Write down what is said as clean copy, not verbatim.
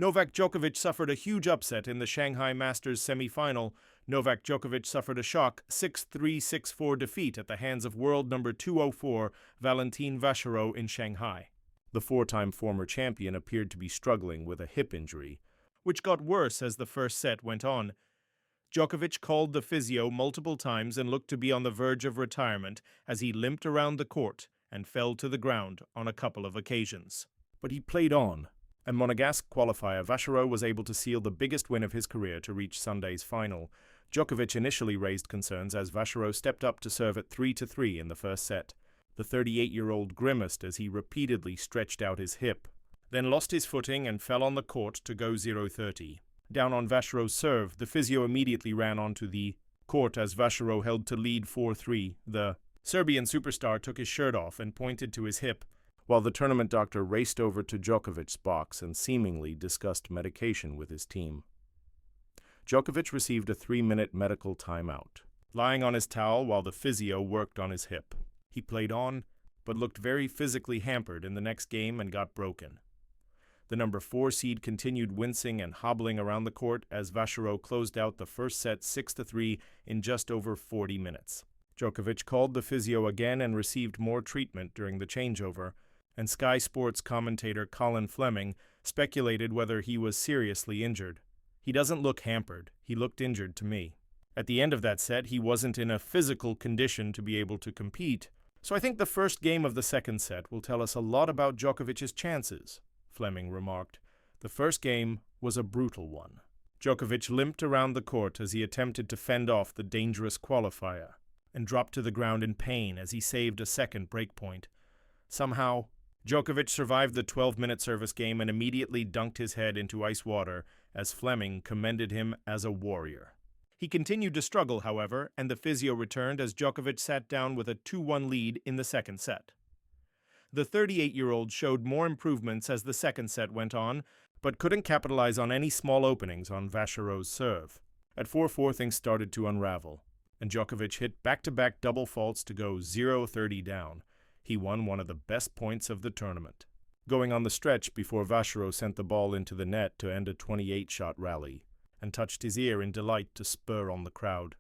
Novak Djokovic suffered a huge upset in the Shanghai Masters semi-final. Novak Djokovic suffered a shock 6-3, 6-4 defeat at the hands of world number 204 Valentin Vachereau in Shanghai. The four-time former champion appeared to be struggling with a hip injury, which got worse as the first set went on. Djokovic called the physio multiple times and looked to be on the verge of retirement as he limped around the court and fell to the ground on a couple of occasions. But he played on, and Monegasque qualifier Vachereau was able to seal the biggest win of his career to reach Sunday's final. Djokovic initially raised concerns as Vachereau stepped up to serve at 3-3 in the first set. The 38-year-old grimaced as he repeatedly stretched out his hip, then lost his footing and fell on the court to go 0-30. Down on Vachereau's serve, the physio immediately ran onto the court as Vachereau held to lead 4-3. The Serbian superstar took his shirt off and pointed to his hip, while the tournament doctor raced over to Djokovic's box and seemingly discussed medication with his team. Djokovic received a 3-minute medical timeout, lying on his towel while the physio worked on his hip. He played on, but looked very physically hampered in the next game and got broken. The number 4 seed continued wincing and hobbling around the court as Vachereau closed out the first set 6-3 in just over 40 minutes. Djokovic called the physio again and received more treatment during the changeover, and Sky Sports commentator Colin Fleming speculated whether he was seriously injured. "He doesn't look hampered. He looked injured to me. At the end of that set, he wasn't in a physical condition to be able to compete. So I think the first game of the second set will tell us a lot about Djokovic's chances," Fleming remarked. The first game was a brutal one. Djokovic limped around the court as he attempted to fend off the dangerous qualifier and dropped to the ground in pain as he saved a second breakpoint. Somehow, Djokovic survived the 12-minute service game and immediately dunked his head into ice water as Fleming commended him as a warrior. He continued to struggle, however, and the physio returned as Djokovic sat down with a 2-1 lead in the second set. The 38-year-old showed more improvements as the second set went on, but couldn't capitalize on any small openings on Vachereau's serve. At 4-4, things started to unravel, and Djokovic hit back-to-back double faults to go 0-30 down. He won one of the best points of the tournament, going on the stretch before Vachereau sent the ball into the net to end a 28-shot rally, and touched his ear in delight to spur on the crowd.